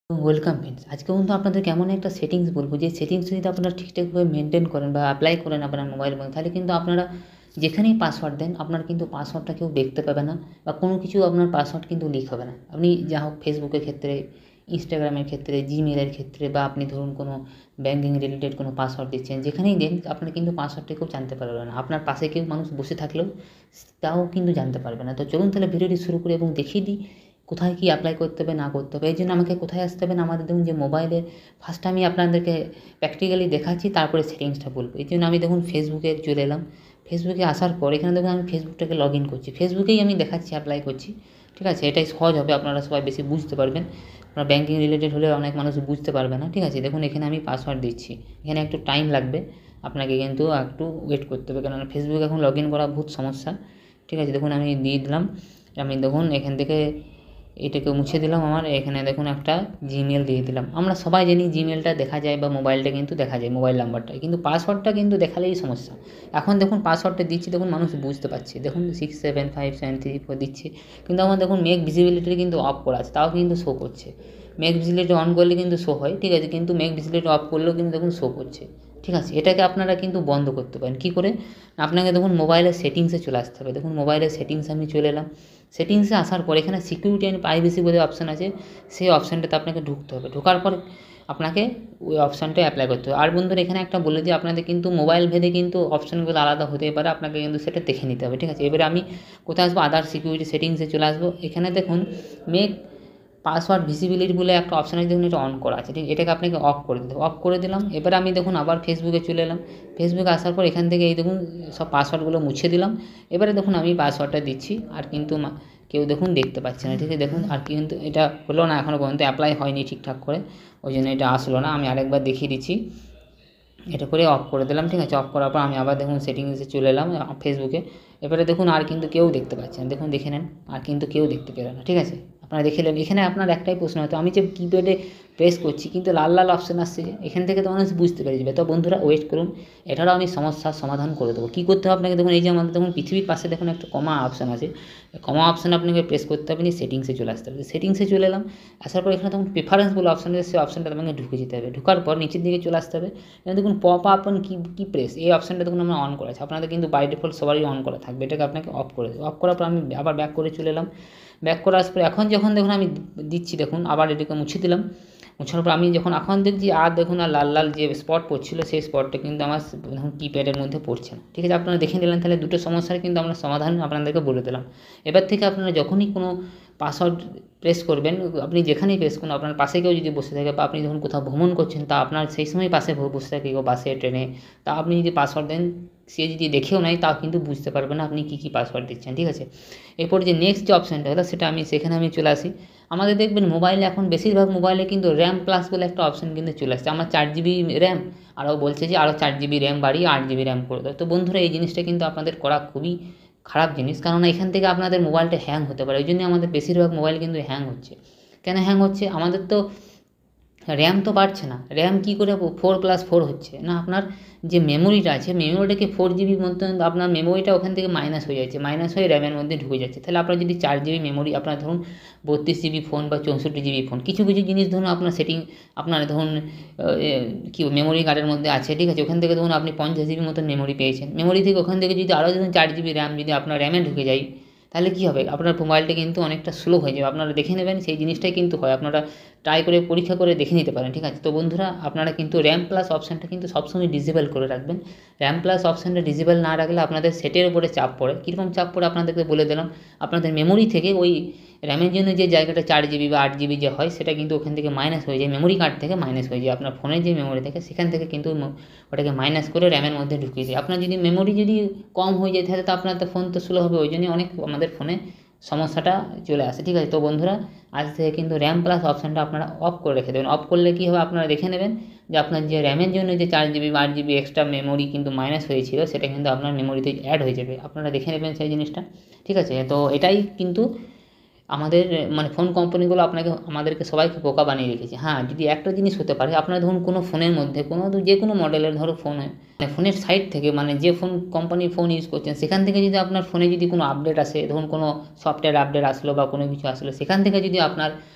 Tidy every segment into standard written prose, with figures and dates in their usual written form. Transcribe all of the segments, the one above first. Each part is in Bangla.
ওয়েলকাম ফ্রেন্ডস, আজকে কিন্তু আপনাদের কেমন একটা সেটিংস বলবো, যে সেটিংস যদি আপনারা ঠিকঠাকভাবে মেনটেন করেন বা অ্যাপ্লাই করেন আপনার মোবাইলের মধ্যে, তাহলে কিন্তু আপনারা যেখানেই পাসওয়ার্ড দেন আপনার কিন্তু পাসওয়ার্ডটা কেউ দেখতে পাবে না, বা কোনো কিছু আপনার পাসওয়ার্ড কিন্তু লিক হবে না। আপনি যা হোক ফেসবুকের ক্ষেত্রে, ইনস্টাগ্রামের ক্ষেত্রে, জিমেলের ক্ষেত্রে, বা আপনি ধরুন কোনো ব্যাঙ্কিং রিলেটেড কোনো পাসওয়ার্ড দিচ্ছেন, যেখানেই দেন আপনার কিন্তু পাসওয়ার্ডটা কেউ জানতে পারবে না। আপনার পাশে কেউ মানুষ বসে থাকলেও তাও কিন্তু জানতে পারবে না। তো চলুন তাহলে ভিডিওটি শুরু করি এবং দেখিয়ে দিই কোথায় কী অ্যাপ্লাই করতে হবে না করতে হবে। এই জন্য আমাকে কোথায় আসতে হবে না, আমাদের দেখুন যে মোবাইলে ফার্স্ট আমি আপনাদেরকে প্র্যাকটিক্যালি দেখাচ্ছি, তারপরে সেটিংসটা বলবো। এই জন্য আমি দেখুন ফেসবুকে চলে এলাম। ফেসবুকে আসার পর এখানে দেখুন আমি ফেসবুকটাকে লগ ইন করছি, ফেসবুকেই আমি দেখাচ্ছি অ্যাপ্লাই করছি। ঠিক আছে, এটাই সহজ হবে, আপনারা সবাই বেশি বুঝতে পারবেন। আপনার ব্যাঙ্কিং রিলেটেড হলে অনেক মানুষ বুঝতে পারবে না। ঠিক আছে, দেখুন এখানে আমি পাসওয়ার্ড দিচ্ছি, এখানে একটু টাইম লাগবে, আপনাকে কিন্তু একটু ওয়েট করতে হবে, কারণ ফেসবুক এখন লগ ইন করা বহুত সমস্যা। ঠিক আছে, দেখুন আমি দিয়ে দিলাম। আমি দেখুন এখান থেকে এটাকে মুছে দিলাম, আমার এখানে দেখুন একটা জিমেল দিয়ে দিলাম। আমরা সবাই জানি জিমেলটা দেখা যায় বা মোবাইলটা কিন্তু দেখা যায়, মোবাইল নাম্বারটা, কিন্তু পাসওয়ার্ডটা কিন্তু দেখালেই সমস্যা। এখন দেখুন পাসওয়ার্ডটা দিচ্ছি, দেখুন মানুষ বুঝতে পারছে, দেখুন 67573 দিচ্ছি, কিন্তু আমার দেখুন মেক ভিজিবিলিটি কিন্তু অফ করা আছে, তাও কিন্তু শো করছে। মেক ভিজিবিলিটি অন করলে কিন্তু শো হয়, ঠিক আছে, কিন্তু মেক ভিজিবিলিটি অফ করলেও কিন্তু দেখুন শো করছে। ঠিক আছে, এটাকে আপনারা কিন্তু বন্ধ করতে পারেন কী করে। আপনাকে দেখুন মোবাইলের সেটিংসে চলে আসতে হবে। দেখুন মোবাইলের সেটিংসে আমি চলে এলাম। সেটিংসে আসার পর এখানে সিকিউরিটি অ্যান্ড প্রাইভেসি বলে অপশান আছে, সেই অপশানটাতে আপনাকে ঢুকতে হবে। ঢোকার পর আপনাকে ওই অপশানটা অ্যাপ্লাই করতে হবে। আর বন্ধুরা এখানে একটা বলে দিই, আপনাদের কিন্তু মোবাইল ভেদে কিন্তু অপশানগুলো আলাদা হতেই পারে, আপনাকে কিন্তু সেটা দেখে নিতে হবে। ঠিক আছে, এবারে আমি কোথায় আসবো, আদার সিকিউরিটি সেটিংসে চলে আসবো। এখানে দেখুন মেক পাসওয়ার্ড ভিজিবিলিটি বলে একটা অপশান আছে, দেখুন এটা অন করা আছে, ঠিক, এটাকে আপনাকে অফ করে দিতে হবে। অফ করে দিলাম। এবার আমি দেখুন আবার ফেসবুকে চলে এলাম। ফেসবুকে আসার পর এখান থেকে এই দেখুন সব পাসওয়ার্ডগুলো মুছে দিলাম। এবারে দেখুন আমি পাসওয়ার্ডটা দিচ্ছি, আর কিন্তু কেউ দেখুন দেখতে পাচ্ছে না। ঠিক আছে, দেখুন আর কিন্তু এটা হলো না, এখনও পর্যন্ত অ্যাপ্লাই হয়নি ঠিকঠাক করে, ওই জন্য এটা আসলো না। আমি আরেকবার দেখিয়ে দিচ্ছি, এটা করে অফ করে দিলাম। ঠিক আছে, অফ করার পর আমি আবার দেখুন সেটিংসে চলে এলাম ফেসবুকে। এবারে দেখুন আর কিন্তু কেউ দেখতে পাচ্ছে না, দেখুন দেখে নেন, আর কিন্তু কেউ দেখতে পেল না। ঠিক আছে, আপনারা দেখে নেন। এখানে আপনার একটাই প্রশ্ন, হয়তো আমি যে কিপ্যাডে প্রেস করছি কিন্তু লাল লাল অপশান আসছে, যে এখান থেকে তো মানুষ বুঝতে পেরে যাবে। তো বন্ধুরা ওয়েট করুন, এটারও আমি সমস্যার সমাধান করে দেবো। কী করতে হবে আপনাকে, দেখুন এই যে আমাদের দেখুন পৃথিবীর পাশে দেখুন একটা কমা অপশান আছে, কমা অপশান আপনাকে প্রেস করতে হবে, নিয়ে সেটিংসে চলে আসতে হবে। সেটিংসে চলে এলাম। আসার পর এখানে তখন প্রেফারেন্স বলে অপশান আছে, সেই অপশানটা আপনাকে ঢুকে যেতে হবে। ঢোকার পর নিচের দিকে চলে আসতে হবে। এখানে দেখুন পপ আপ অন কি প্রেস, এই অপশানটা দেখুন আমরা অন করা আছে, আপনাদের কিন্তু বাই ডিফল্ট সবারই অন করা থাকবে, এটাকে আপনাকে অফ করে দেবো। অফ করার পর আমি আবার ব্যাক করে চলে এলাম। ব্যাক করে আসার পর এখন যখন দেখুন আমি দিচ্ছি, দেখুন আবার এটাকে মুছে দিলাম। মোছার পর আমি যখন এখন দেখছি আর দেখুন আর লাল লাল যে স্পট পড়ছিল, সেই স্পটটা কিন্তু আমার দেখুন কিপ্যাডের মধ্যে পড়ছে না। ঠিক আছে, আপনারা দেখে নিলেন, তাহলে দুটো সমস্যার কিন্তু আমরা সমাধান আপনাদেরকে বলে দিলাম। এবার থেকে আপনারা যখনই কোনো পাসওয়ার্ড প্রেস করবেন, আপনি যেখানেই প্রেস করুন, আপনার পাশে কেউ যদি বসে থাকে, বা আপনি যখন কোথাও ভ্রমণ করছেন, তা আপনার সেই সময় পাশে বসে থাকে কেউ, বাসে ট্রেনে, তা আপনি যদি পাসওয়ার্ড দেন, সে যদি দেখেও নেয় তাও কিন্তু বুঝতে পারবে না আপনি কী পাসওয়ার্ড দিচ্ছেন। ঠিক আছে, এরপর যে নেক্সট যে অপশানটা হলো, সেটা আমি সেখানে আমি চলে আসি। আমাদের দেখবেন মোবাইলে এখন বেশিরভাগ মোবাইলে কিন্তু র্যাম প্লাস বলে একটা অপশান কিন্তু চলে আসছে। আমার 4 GB র্যাম, আরও বলছে যে আরও 4 GB র্যাম বাড়িয়ে 8 GB র্যাম করে দেয়। তো বন্ধুরা এই জিনিসটা কিন্তু আপনাদের করা খুবই খারাপ জিনিস, কারণ এখান থেকে আপনাদের মোবাইলটা হ্যাং হতে পারে। ওই জন্য আমাদের বেশিরভাগ মোবাইল কিন্তু হ্যাং হচ্ছে। কেন হ্যাং হচ্ছে, আমাদের তো র্যাম তো বাড়ছে না, র্যাম কী করে 4+4 হচ্ছে না, আপনার যে মেমোরিটা আছে, মেমোরিটাকে 4 GB মধ্যে আপনার মেমোরিটা ওখান থেকে মাইনাস হয়ে যাচ্ছে, মাইনাস হয়ে র্যামের মধ্যে ঢুকে যাচ্ছে। তাহলে আপনার যদি 4 GB মেমোরি, আপনার ধরুন 32 GB ফোন বা 64 GB ফোন, কিছু কিছু জিনিস ধরুন আপনার সেটিং, আপনার ধরুন কী মেমোরি কার্ডের মধ্যে আছে, ঠিক আছে, ওখান থেকে ধরুন আপনি 50 GB মতন মেমোরি পেয়েছেন, মেমোরি থেকে ওখান থেকে যদি আরও ধরুন 4 GB র্যাম যদি আপনার র্যামে ঢুকে যায়, তাহলে কী হবে, আপনার মোবাইলটা কিন্তু অনেকটা স্লো হয়ে যাবে। আপনারা দেখে নেবেন, সেই জিনিসটাই কিন্তু হয়, আপনারা ট্রাই করে পরীক্ষা করে দেখে নিতে পারেন। ঠিক আছে, তো বন্ধুরা আপনারা কিন্তু র্যাম প্লাস অপশানটা কিন্তু সবসময় ডিসেবল করে রাখবেন। র্যাম প্লাস অপশানটা ডিসেবল না রাখলে আপনাদের সেটের উপরে চাপ পড়ে। কীরকম চাপ পড়ে আপনাদেরকে বলে দিলাম, আপনাদের মেমোরি থেকে ওই র্যামের জন্য যে জায়গাটা 4 GB বা 8 GB যে হয়, সেটা কিন্তু ওখান থেকে মাইনাস হয়ে যায়, মেমোরি কার্ড থেকে মাইনাস হয়ে যায়, আপনার ফোনের যে মেমোরি থাকে সেখান থেকে কিন্তু ওটাকে মাইনাস করে র্যামের মধ্যে ঢুকিয়ে দেয়। আপনার যদি মেমোরি যদি কম হয়ে যায়, তাহলে তো আপনার তো ফোন তো স্লো হবে, ওই জন্যই অনেক আমাদের ফোনে সমস্যাটা চলে আসে। ঠিক আছে, তো বন্ধুরা আজ থেকে কিন্তু র্যাম প্লাস অপশানটা আপনারা অফ করে রেখে দেবেন। অফ করলে কী হবে, আপনারা দেখে নেবেন যে আপনার যে র্যামের জন্য যে 4 GB বা 8 GB এক্সট্রা মেমোরি কিন্তু মাইনাস হয়েছিল, সেটা কিন্তু আপনার মেমোরিতে অ্যাড হয়ে যাবে, আপনারা দেখে নেবেন সেই জিনিসটা। ঠিক আছে, তো এটাই কিন্তু আমাদের মানে ফোন কোম্পানিগুলো আমাদেরকে সবাইকে বোকা বানিয়ে রেখেছে। হ্যাঁ, যদি একটা জিনিস হতে পারে, আপনার ধরুন কোনো ফোনের মধ্যে যে কোনো মডেলের ধরো ফোন, ফোনের সাইট থেকে, মানে যে ফোন কোম্পানির ফোন ইউজ করছেন সেখান থেকে যদি আপনার ফোনে যদি কোনো আপডেট আসে, ধরুন কোনো সফটওয়্যার আপডেট আসলো বা কোনো কিছু আসলো, সেখান থেকে যদি আপনার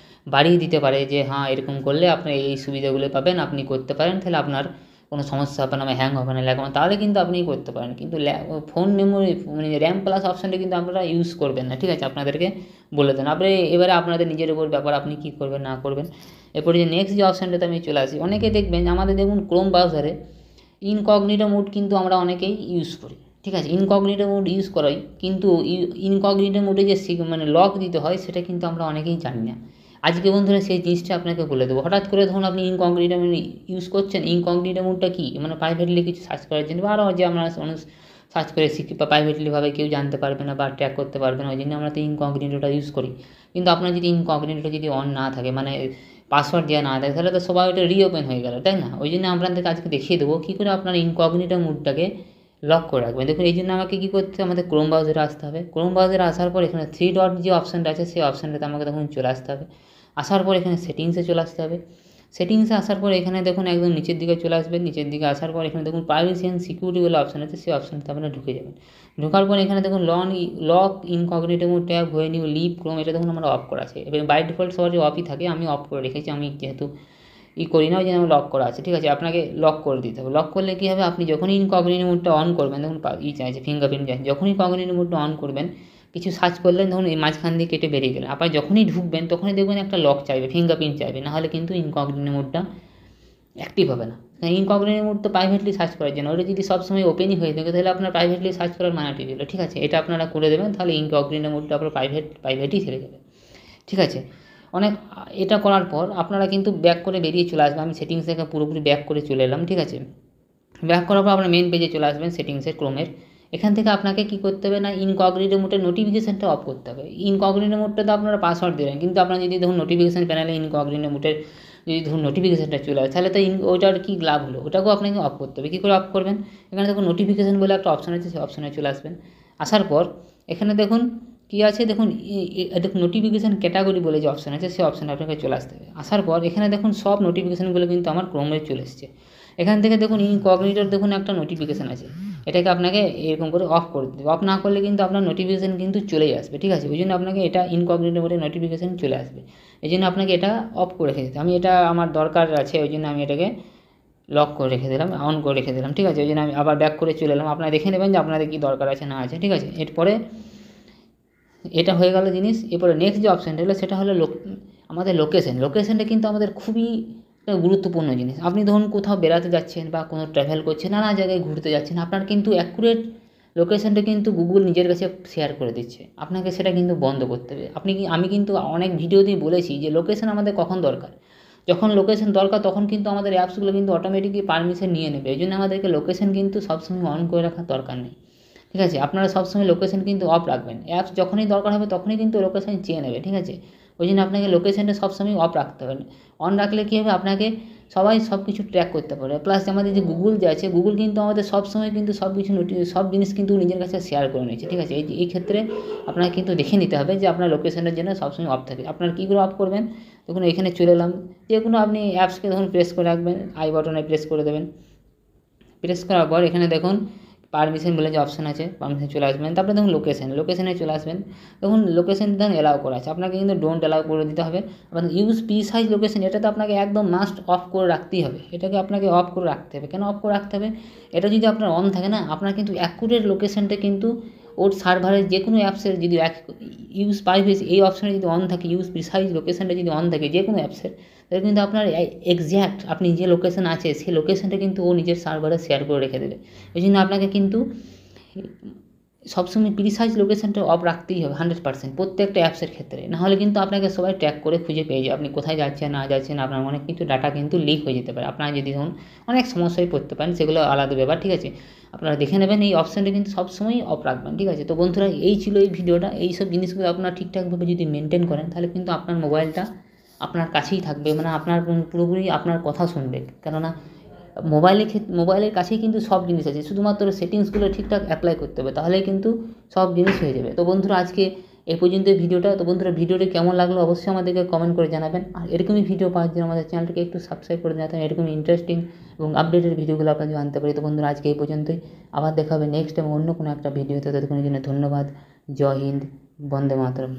বাড়িয়ে দিতে পারে যে হ্যাঁ এরকম করলে আপনি এই সুবিধাগুলো পাবেন, আপনি করতে পারেন, তাহলে আপনার কোনো সমস্যা হবে না বা হ্যাং হবে না ল্যাগ হবে না, তাহলে কিন্তু আপনি করতে পারেন। কিন্তু ফোন মেমোরি মানে র্যাম প্লাস অপশানটা কিন্তু আপনারা ইউজ করবেন না, ঠিক আছে, আপনাদেরকে বলে দেন। আপনি এবারে আপনাদের নিজের উপর ব্যাপার, আপনি কী করবেন না করবেন। এরপরে যে নেক্সট যে অপশানটাতে আমি চলে আসি, অনেকে দেখবেন আমাদের দেখুন ক্রোম ব্রাউজারে ইনকগনিটো মোড কিন্তু আমরা অনেকেই ইউজ করি, ঠিক আছে। ইনকগনিটো মোড ইউজ করাই, কিন্তু ইনকগনিটো মোডে যে মানে লক দিতে হয় সেটা কিন্তু আমরা অনেকেই জানি না। আজকে বন্ধুরা সেই জিনিসটা আপনাকে বলে দেবো। হঠাৎ করে ধরুন আপনি ইনকগনিটো মোড ইউজ করছেন, ইনকগনিটো মোডটা কী মানে প্রাইভেটলি কিছু সার্চ করার জন্য, বা আরও যে আমরা মানুষ সার্চ করে শিখি বা প্রাইভেটলিভাবে কেউ জানতে পারবে না বা ট্র্যাক করতে পারবে না, ওই জন্য আমরা তো ইনকগনিটোটা ইউজ করি। কিন্তু আপনার যদি ইনকগনিটোটা যদি অন না থাকে, মানে পাসওয়ার্ড দেওয়া না থাকে, তাহলে তো সবাই ওটা রিওপেন হয়ে গেল, তাই না? ওই জন্য আপনাদেরকে আজকে দেখিয়ে দেবো কী করে আপনার ইনকগনিটো মোডটাকে লক করে রাখবেন। দেখুন এই জন্য আমাকে কী করতে হবে, আমাদের ক্রোম ব্রাউজারে আসতে হবে। ক্রোম ব্রাউজারে আসার পর এখানে 3 ডট যে অপশানটা আছে সেই অপশানটাতে আমাকে তখন চলে আসতে হবে। আসার পর এখানে সেটিংসে চলে আসতে হবে। সেটিংসে আসার পর এখানে দেখুন একদম নিচের দিকে চলে আসবেন। নিচের দিকে আসার পর এখানে দেখুন প্রাইভেসি অ্যান্ড সিকিউরিটি বলে অপশান আছে, সেই অপশানটাতে আপনারা ঢুকে যাবেন। ঢোকার পর এখানে দেখুন lock incognito mode tab when you leave Chrome, এটা দেখুন আমার অফ করা আছে এবং বাই ডিফল্ট সবারই অফই থাকে, আমি অফ করে রেখেছি। আমি যেহেতু করি না ওই জন্য লক করা আছে, ঠিক আছে। আপনাকে লক করে দিতে হবে। লক করলে কী হবে, আপনি যখনই ইনকগনিটো মোডটা অন করবেন, দেখুন চাইছে ফিঙ্গারপ্রিন্ট চাইছে, যখনই ইনকগনিটো মোডটা অন করবেন, কিছু সার্চ করলেন, ধরুন এই মাঝখান দিয়ে কেটে বেরিয়ে গেলেন, আবার যখনই ঢুকবেন তখনই দেখবেন একটা লক চাইবে, ফিঙ্গারপ্রিন্ট চাইবে, নাহলে কিন্তু ইনকগনিটো মোডটা অ্যাক্টিভ হবে না। ইনকগনিটো মোড তো প্রাইভেটলি সার্চ করার জন্য, ওটা যদি সবসময় ওপেনই হয়ে থাকে তাহলে আপনার প্রাইভেটলি সার্চ করার মানাটি দিল, ঠিক আছে। এটা আপনারা করে দেবেন, তাহলে ইনকগনিটো মোডটা আপনার প্রাইভেটই ছেড়ে যাবে, ঠিক আছে। এটা করার পর আপনারা কিন্তু ব্যাক করে বেরিয়ে চলে আসবেন। আমি সেটিংস থেকে পুরোপুরি ব্যাক করে চলে এলাম, ঠিক আছে। ব্যাক করার পর আপনার মেন পেজে চলে আসবেন সেটিংসের ক্রোমের। এখান থেকে আপনাকে কী করতে হবে না, ইনকগনিটো মোডের নোটিফিকেশানটা অফ করতে হবে। ইনকগনিটো মোডটা তো আপনারা পাসওয়ার্ড দেবেন, কিন্তু আপনার যদি ধরুন নোটিফিকেশান প্যানেলে ইনকগনিটো মোডের যদি ধরুন নোটিফিকেশানটা চলে আসে, তাহলে তো ওইটার কী লাভ হলো, ওটাকেও আপনাকে অফ করতে হবে। কী করে অফ করবেন, এখানে দেখুন নোটিফিকেশান বলে একটা অপশান আছে, সেই অপশানে চলে আসবেন। আসার পর এখানে দেখুন কী আছে, দেখুন দেখুন নোটিফিকেশান ক্যাটাগরি বলে যে অপশান আছে, সেই অপশানে আপনাকে চলে আসতে হবে। আসার পর এখানে দেখুন সব নোটিফিকেশানগুলো কিন্তু আমার ক্রোমে চলে এসেছে। এখান থেকে দেখুন ইনকগনিটোর দেখুন একটা নোটিফিকেশান আছে, এটাকে আপনাকে এরকম করে অফ করে দিতে হবে। অফ না করলে কিন্তু আপনার নোটিফিকেশান কিন্তু চলেই আসবে, ঠিক আছে। ওই জন্য আপনাকে এটা ইনকগনিটো মোডে নোটিফিকেশান চলে আসবে, এই জন্য আপনাকে এটা অফ করে রেখে দিতে। আমি এটা আমার দরকার আছে, ওই জন্য আমি এটাকে লক করে রেখে দিলাম, অন করে রেখে দিলাম, ঠিক আছে। ওই জন্য আমি আবার ব্যাক করে চলে এলাম। আপনারা দেখে নেবেন যে আপনাদের কী দরকার আছে না আছে, ঠিক আছে। এরপরে এটা হয়ে গেল জিনিস। এরপরে নেক্সট যে অপশানটা হলো সেটা হলো আমাদের লোকেশানটা কিন্তু আমাদের খুবই একটা গুরুত্বপূর্ণ জিনিস। আপনি ধরুন কোথাও বেড়াতে যাচ্ছেন বা কোনো ট্রাভেল করছেন, নানা জায়গায় ঘুরতে যাচ্ছেন, আপনার কিন্তু অ্যাকুরেট লোকেশানটা কিন্তু গুগল নিজের কাছে শেয়ার করে দিচ্ছে, আপনাকে সেটা কিন্তু বন্ধ করতে হবে। আমি কিন্তু অনেক ভিডিওতেই বলেছি যে লোকেশান আমাদের কখন দরকার, যখন লোকেশান দরকার তখন কিন্তু আমাদের অ্যাপসগুলো কিন্তু অটোমেটিকলি পারমিশন নিয়ে নেবে। এই জন্য আমাদেরকে লোকেশান কিন্তু সবসময় অন করে রাখার দরকার নেই, ঠিক আছে। আপনারা সবসময় লোকেশান কিন্তু অফ রাখবেন, অ্যাপস যখনই দরকার হবে তখনই কিন্তু লোকেশান চেয়ে নেবে, ঠিক আছে। ওই জন্য আপনাকে লোকেশানটা সবসময় অফ রাখতে হবে। অন রাখলে কী হবে, আপনাকে সবাই সব কিছু ট্র্যাক করতে পারে। প্লাস আমাদের যে গুগল যে আছে, গুগল কিন্তু আমাদের সবসময় কিন্তু সব কিছু সব জিনিস কিন্তু নিজের কাছে শেয়ার করে নিচ্ছে, ঠিক আছে। এই ক্ষেত্রে আপনাকে কিন্তু দেখে নিতে হবে যে আপনার লোকেশানের জন্য সবসময় অফ থাকে। আপনার কী করে অফ করবেন, দেখুন এখানে চলে এলাম। যে কোনো আপনি অ্যাপসকে ধরুন প্রেস করে রাখবেন, আই বাটনে প্রেস করে দেবেন। প্রেস করার পর এখানে দেখুন পারমিশন বলে যে অপশান আছে, পারমিশন চলে আসবেন। তারপরে দেখুন লোকেশানে চলে আসবেন। দেখুন লোকেশান দেখুন এলাও করা আছে, আপনাকে কিন্তু ডোন্ট এলাও করে দিতে হবে। আপনার ইউজ প্রিসাইজ লোকেশান, এটা তো আপনাকে একদম মাস্ট অফ করে রাখতেই হবে, এটাকে আপনাকে অফ করে রাখতে হবে। কেন অফ করে রাখতে হবে, এটা যদি আপনার অন থাকে না, আপনার কিন্তু অ্যাকুরেট লোকেশানটা কিন্তু ওর সার্ভারের যে কোনো অ্যাপসের যদি ইউজ প্রাইভেসি এই অপশানে যদি অন থাকে, ইউজ প্রিসাইজ লোকেশানটা যদি অন থাকে যে কোনো অ্যাপসের, তাহলে কিন্তু আপনার এক্স্যাক্ট আপনি যে লোকেশান আছে সেই লোকেশানটা কিন্তু ও নিজের সার্ভারে শেয়ার করে রেখে দেবে। এই জন্য আপনাকে কিন্তু সবসময় প্রিসাইজ লোকেশানটা অফ রাখতেই হবে 100% প্রত্যেকটা অ্যাপসের ক্ষেত্রে, নাহলে কিন্তু আপনাকে সবাই ট্র্যাক করে খুঁজে পেয়ে যাবে আপনি কোথায় যাচ্ছেন না যাচ্ছেন। আপনার অনেক কিছু ডাটা কিন্তু লিক হয়ে যেতে পারে, আপনারা যদি ধরুন অনেক সমস্যায় পড়তে পারেন, সেগুলো আলাদা ব্যাপার, ঠিক আছে। আপনারা দেখে নেবেন, এই অপশানটা কিন্তু সবসময় অফ রাখবেন, ঠিক আছে। তো বন্ধুরা এই ছিল এই ভিডিওটা। এই সব জিনিসগুলো আপনারা ঠিকঠাকভাবে যদি মেনটেন করেন, তাহলে কিন্তু আপনার মোবাইলটা আপনার কাছেই থাকবে, মানে আপনার পুরোপুরি আপনার কথা শুনবে। কেননা মোবাইলের কাছেই কিন্তু সব জিনিস আছে, শুধুমাত্র সেটিংসগুলো ঠিকঠাক অ্যাপ্লাই করতে হবে, তাহলেই কিন্তু সব জিনিস হয়ে যাবে। তো বন্ধুরা আজকে এই পর্যন্ত ভিডিওটা। তো বন্ধুরা ভিডিওটি কেমন লাগলো অবশ্যই আমাদেরকে কমেন্ট করে জানাবেন। আর এরকমই ভিডিও পাওয়ার জন্য আমাদের চ্যানেলটিকে একটু সাবস্ক্রাইব করে জানাতেন, এরকম ইন্টারেস্টিং এবং আপডেটেড ভিডিওগুলো আপনাদের জানতে পারি। তো বন্ধুরা আজকে এই পর্যন্তই, আবার দেখা হবে নেক্সট এবং অন্য কোনো একটা ভিডিওতে। ততক্ষণের জন্য ধন্যবাদ। জয় হিন্দ, বন্দে মাতরম।